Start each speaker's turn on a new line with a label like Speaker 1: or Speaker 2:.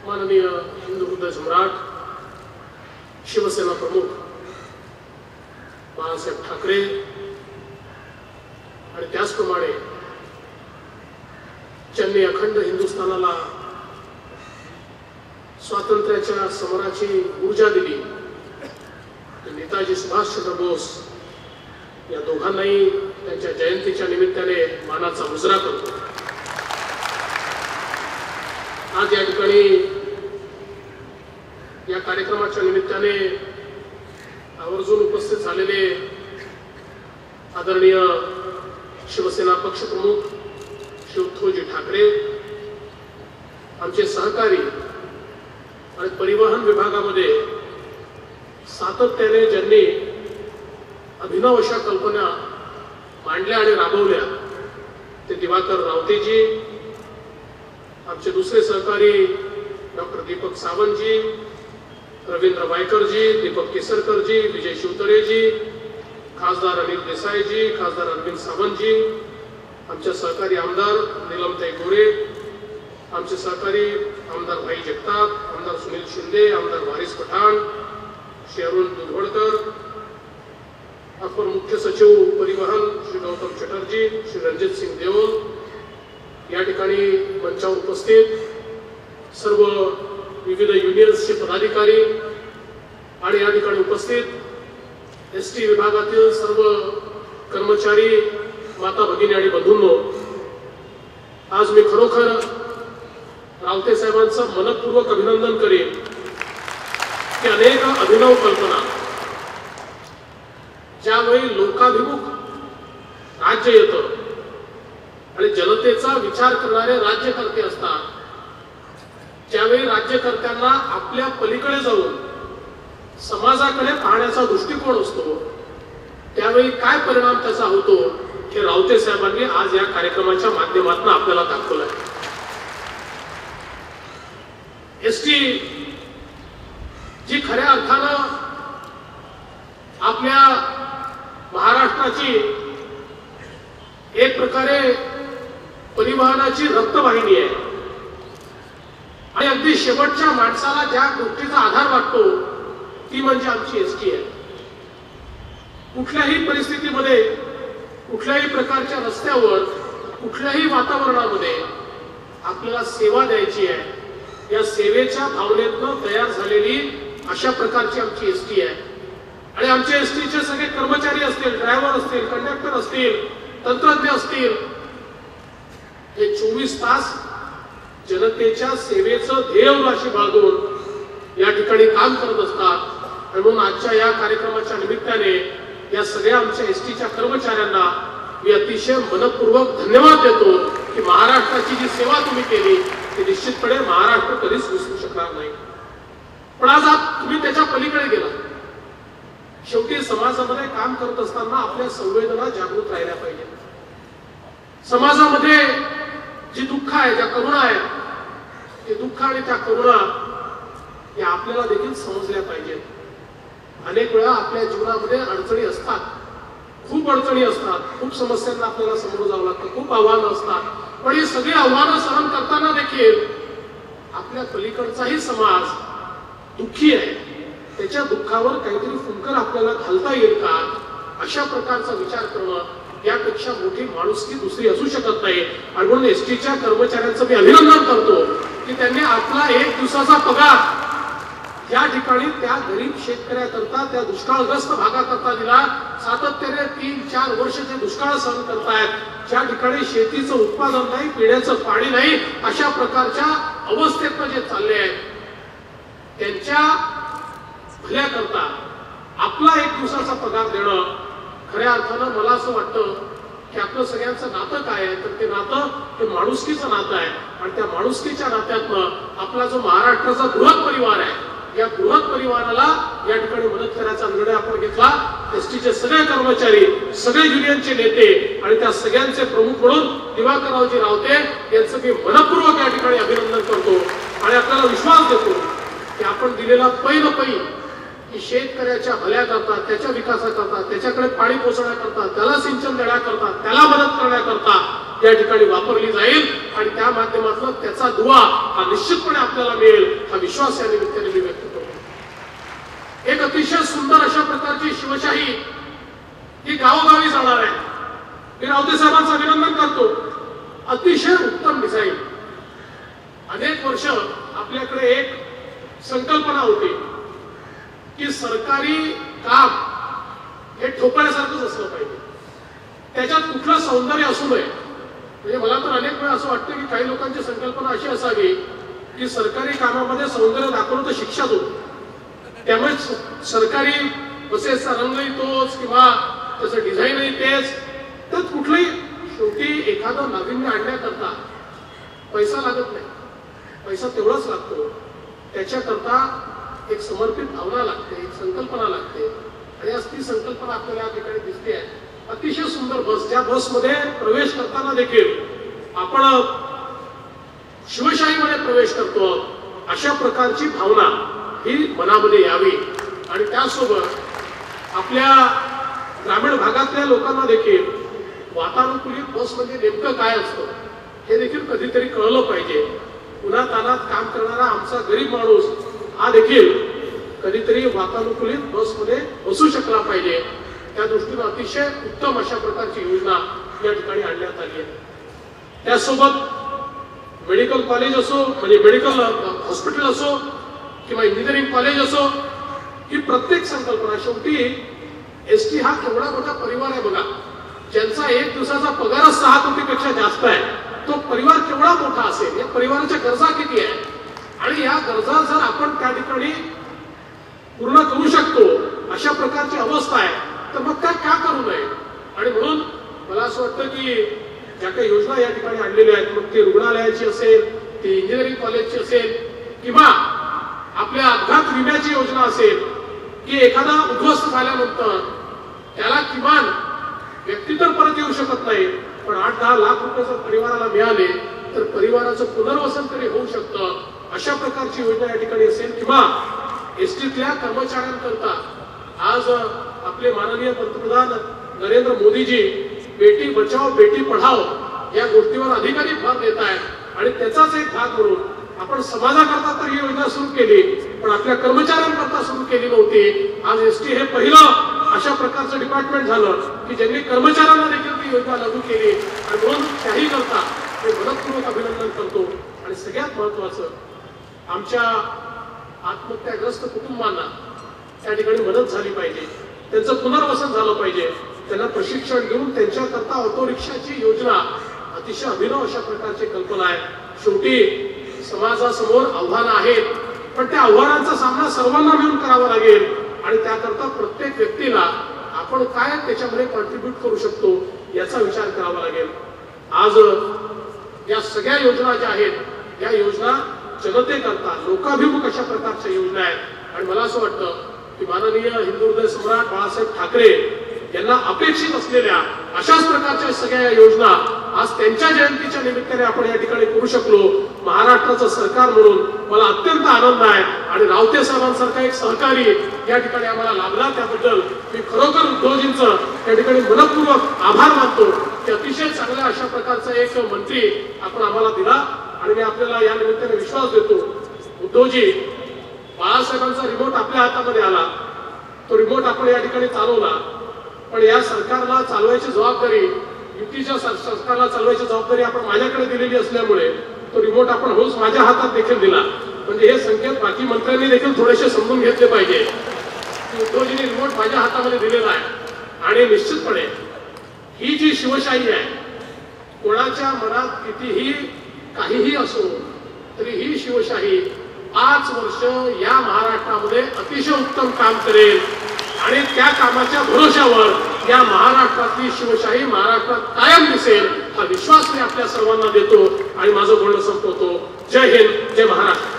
Speaker 1: माननीय हिंदू हृदय सम्राट शिवसेना प्रमुख बाळासाहेब ठाकरे आणि त्याचप्रमाणे ज्यांनी अखंड हिंदुस्थानाला स्वातंत्र्याच्या समराची ऊर्जा दिली नेताजी सुभाषचंद्र बोस या दोघांनाही त्यांच्या जयंतीच्या निमित्ताने मानाचा मुजरा करतो। आज या ठिकाणी या कार्यक्रमाच्या निमित्ताने आवर्जून उपस्थित झालेले आदरणीय शिवसेना पक्षप्रमुख श्री उद्धवजी ठाकरे, आमचे सहकारी आणि परिवहन विभागामध्ये सातत्याने ज्यांनी अभिनव अशा कल्पना मांडल्या आणि राबवल्या ते दिवाकर रावतेजी, आमचे दुसरे सहकारी डॉक्टर दीपक सावंतजी, रवींद्र वायकरजी, दीपक केसरकरजी, विजय शिवतरेजी, खासदार अनिल देसाईजी, खासदार अरविंद सावंतजी, आमचे सहकारी आमदार नीलमताई गोरे, आमचे सहकारी आमदार भाई जगताप, आमदार सुनील शिंदे, आमदार वारिस पठाण, श्री अरुण दुधवडकर, अपर मुख्य सचिव परिवहन श्री गौतम चटर्जी, श्री रणजित सिंग देओल, या ठिकाणी मंचावर उपस्थित सर्व विविध युनियन्सचे पदाधिकारी आणि या ठिकाणी उपस्थित एसटी विभागातील सर्व कर्मचारी, माता भगिनी आणि बंधूंनो, आज मी खरोखर रावते साहेबांचं मनपूर्वक अभिनंदन करेन की अनेक अभिनव कल्पना ज्यावेळी लोकाभिमुख राज्य येतं आणि जनतेचा विचार करणारे राज्यकर्ते असतात, ज्यावेळी राज्यकर्त्यांना आपल्या पलीकडे जाऊन समाजाकडे पाहण्याचा दृष्टिकोन असतो, त्यावेळी काय परिणाम त्याचा होतो हे रावते साहेबांनी आज या कार्यक्रमाच्या माध्यमातून आपल्याला दाखवलं आहे। एसटी जी खऱ्या अर्थानं आपल्या महाराष्ट्राची एक प्रकारे परिवहनाची रक्तवाहिनी आहे आणि अगदी शेवटच्या माणसाला ज्या गोष्टीचा आधार वाटतो ती म्हणजे आमची एसटी आहे। कुठल्याही परिस्थितीमध्ये, कुठल्याही प्रकारच्या रस्त्यावर, कुठल्याही वातावरणामध्ये आपल्याला सेवा द्यायची आहे, या सेवेच्या भावनेतून तयार झालेली अशा प्रकारची आमची एसटी आहे। आणि आमच्या एसटीचे सगळे कर्मचारी असतील, ड्रायव्हर असतील, कंडक्टर असतील, तंत्रज्ञ असतील, हे 24 तास जनतेच्या सेवेचं ध्येयवाशी बाळगून या ठिकाणी काम करत असतात। म्हणून आजच्या या कार्यक्रमाच्या निमित्ताने या सगळ्या आमच्या एसटीच्या कर्मचाऱ्यांना मी अतिशय मनपूर्वक धन्यवाद देतो की महाराष्ट्राची जी सेवा तुम्ही केली ती निश्चितपणे महाराष्ट्र कधीच विसरू शकणार नाही। पण आज तुम्ही त्याच्या पलीकडे गेला। शेवटी समाजामध्ये काम करत असताना आपल्या संवेदना जागृत राहिल्या पाहिजे। समाजामध्ये जी दुःख आहे, ज्या करुणा आहेत, ते दुःख आणि त्या करुणा या आपल्याला देखील समजल्या पाहिजेत। अनेक वेळा आपल्या जीवनामध्ये अडचणी असतात, खूप अडचणी असतात, खूप समस्यांना आपल्याला सामोरं जावं लागतं, खूप आव्हानं असतात। पण ही सगळी आव्हानं सहन करताना देखील आपल्या पलीकडचाही समाज दुःखी आहे, त्याच्या दुःखावर काहीतरी फुंकर आपल्याला घालता येईल का, अशा प्रकारचा विचार करणं यापेक्षा मोठी माणुसकी दुसरी असू शकत नाही। आणि म्हणून एसटीच्या कर्मचाऱ्यांचं मी अभिनंदन करतो की त्यांनी आपला 1 दिवसाचा पगार या ठिकाणी त्या गरीब शेतकऱ्याकरता, त्या दुष्काळग्रस्त भागाकरता दिला। सातत्याने 3-4 वर्ष ते दुष्काळ सहन करतायत, ज्या ठिकाणी शेतीचं उत्पादन नाही, पिण्याचं पाणी नाही, अशा प्रकारच्या अवस्थेत जे चालले आहेत, त्यांच्या भल्याकरता आपला 1 दिवसाचा पगार देणं खऱ्या अर्थानं मला असं वाटतं की आपलं सगळ्यांचं नातं काय आहे, तर ते नातं हे माणुसकीचं नातं आहे। आणि त्या माणुसकीच्या नात्यातनं आपला जो महाराष्ट्राचा बृहत परिवार आहे, या बृहत परिवाराला या ठिकाणी मदत करायचा निर्णय आपण घेतला। एसटीचे सगळे कर्मचारी, सगळे युनियनचे नेते आणि त्या सगळ्यांचे प्रमुख म्हणून दिवाकररावजी रावते यांचं मी मनपूर्वक या ठिकाणी अभिनंदन करतो आणि आपल्याला विश्वास देतो की आपण दिलेला पै न पै की शेतकऱ्याच्या भल्याकरता, त्याच्या विकासाकरता, त्याच्याकडे पाणी पोहोचण्याकरता, त्याला सिंचन देण्याकरता, त्याला मदत करण्याकरता या ठिकाणी वापरली जाईल आणि त्या माध्यमातून त्याचा दुवा हा निश्चितपणे आपल्याला मिळेल हा विश्वास या निमित्ताने मी व्यक्त करतो। एक अतिशय सुंदर अशा प्रकारची शिवशाही ही गावोगावी जाणार आहे। मी रावते साहेबांचं अभिनंदन करतो, अतिशय उत्तम डिझाईन। अनेक वर्ष आपल्याकडे एक संकल्पना होती की सरकारी काम हे ठोकळ्यासारखंच असलं पाहिजे, त्याच्यात कुठलं सौंदर्य असू नये। म्हणजे मला तर अनेक वेळा असं वाटतं की काही लोकांची संकल्पना अशी असावी की सरकारी कामामध्ये सौंदर्य दाखवलं तर शिक्षाच होती, त्यामुळे सरकारी बसेसचा रंगही तोच किंवा त्याचं डिझाईनही तेच, तर कुठलंही शेवटी एखादं नाविन्य आणण्याकरता पैसा लागत नाही, पैसा तेवढाच लागतो, त्याच्याकरता एक समर्पित भावना लागते, एक संकल्पना लागते आणि आज ती संकल्पना आपल्याला या ठिकाणी दिसते आहे। अतिशय सुंदर बस, ज्या बसमध्ये प्रवेश करताना देखील आपण शिवशाहीमध्ये प्रवेश करतो अशा प्रकारची भावना ही मनामध्ये यावी आणि त्यासोबत आपल्या ग्रामीण भागातल्या लोकांना देखील वातानुकूलित बस म्हणजे नेमकं काय असतं हे देखील कधीतरी कळलं पाहिजे। उन्हातान्हात काम करणारा आमचा गरीब माणूस हा देखील कधीतरी वातानुकूलित बसमध्ये बसू शकला पाहिजे, त्या दृष्टीने अतिशय उत्तम अशा प्रकारची योजना या ठिकाणी आणण्यात आली आहे। त्यासोबत मेडिकल कॉलेज असो, म्हणजे मेडिकल हॉस्पिटल असो किंवा इंजिनिअरिंग कॉलेज असो, ही प्रत्येक संकल्पना शेवटी एसटी हा केवढा मोठा परिवार आहे बघा, ज्यांचा एक दिवसाचा पगारच 6 कोटीपेक्षा जास्त आहे, तो परिवार केवढा मोठा असेल, या परिवाराच्या गरजा किती आहे आणि या गरजा जर आपण त्या ठिकाणी पूर्ण करू शकतो अशा प्रकारची अवस्था आहे तर मग काय का करू नये। आणि म्हणून मला असं वाटतं की ज्या काही योजना या ठिकाणी आणलेल्या आहेत, मग ती रुग्णालयाची असेल, ती इंजिनिअरिंग कॉलेजची असेल किंवा आपल्या अपघात विम्याची योजना असेल की एखादा उद्ध्वस्त झाल्यानंतर त्याला किमान व्यक्ती तर परत येऊ शकत नाही पण 8-10 लाख रुपये जर परिवाराला मिळाले तर परिवाराचं पुनर्वसन तरी होऊ शकतं, अशा प्रकारची योजना या ठिकाणी असेल। किंवा एसटीतल्या कर्मचाऱ्यांकरता आज आपले माननीय पंतप्रधान नरेंद्र मोदीजी बेटी बचाओ बेटी पढाओ या गोष्टीवर अधिकाधिक भर देत आहेत आणि त्याचाच एक भाग म्हणून आपण समाजाकरता तर ही योजना सुरू केली पण आपल्या कर्मचाऱ्यांकरता सुरू केली नव्हती। आज एसटी हे पहिलं अशा प्रकारचं डिपार्टमेंट झालं की ज्यांनी कर्मचाऱ्यांना देखील ती योजना लागू केली आणि म्हणून त्याही करता ते मनपूर्वक अभिनंदन करतो। आणि सगळ्यात महत्वाचं आमच्या आत्महत्याग्रस्त कुटुंबांना त्या ठिकाणी मदत झाली पाहिजे, त्यांचं पुनर्वसन झालं पाहिजे, त्यांना प्रशिक्षण देऊन त्यांच्याकरता ऑटो रिक्षाची योजना अतिशय अभिनव अशा प्रकारची कल्पना आहे। शेवटी समाजासमोर आव्हानं आहेत पण त्या आव्हानांचा सामना सर्वांना मिळून करावा लागेल आणि त्याकरता प्रत्येक व्यक्तीला आपण काय त्याच्यामध्ये कॉन्ट्रीब्यूट करू शकतो याचा विचार करावा लागेल। आज या सगळ्या योजना ज्या आहेत या योजना जनतेकरता लोकाभिमुख अशा प्रकारच्या योजना आहेत आणि मला असं वाटतं की माननीय हिंदू हृदय सम्राट बाळासाहेब ठाकरे यांना अपेक्षित असलेल्या अशाच प्रकारच्या सगळ्या योजना आज त्यांच्या जयंतीच्या निमित्ताने आपण या ठिकाणी करू शकलो। महाराष्ट्राचं सरकार म्हणून मला अत्यंत आनंद आहे आणि रावते साहेबांसारखा एक सहकारी या ठिकाणी आम्हाला लाभला त्याबद्दल मी खरोखर उद्धवजींचं या ठिकाणी मनपूर्वक आभार मानतो की अतिशय चांगल्या अशा प्रकारचा एक मंत्री आपण आम्हाला दिला आणि मी आपल्याला या निमित्ताने विश्वास देतो उद्धवजी, बाळासाहेबांचा रिमोट आपल्या हातामध्ये आला, तो रिमोट आपण या ठिकाणी चालवला पण या सरकारला चालवायची जबाबदारी, युतीच्या सरकारला चालवायची जबाबदारी आपण माझ्याकडे दिलेली असल्यामुळे तो रिमोट आपण हौस माझ्या हातात देखील दिला। म्हणजे हे संकेत बाकी मंत्र्यांनी देखील थोडेसे समजून घेतले पाहिजे की उद्धवजींनी रिमोट माझ्या हातामध्ये दिलेला आहे आणि निश्चितपणे ही जी शिवशाही आहे कोणाच्या मनात कितीही काहीही असो तरी ही शिवशाही 5 वर्ष या महाराष्ट्रामध्ये अतिशय उत्तम काम करेल आणि त्या कामाच्या भरोशावर या महाराष्ट्रातली शिवशाही महाराष्ट्रात कायम दिसेल हा विश्वास मी आपल्या सर्वांना देतो आणि माझं बोलणं संपवतो। जय हिंद, जय महाराष्ट्र।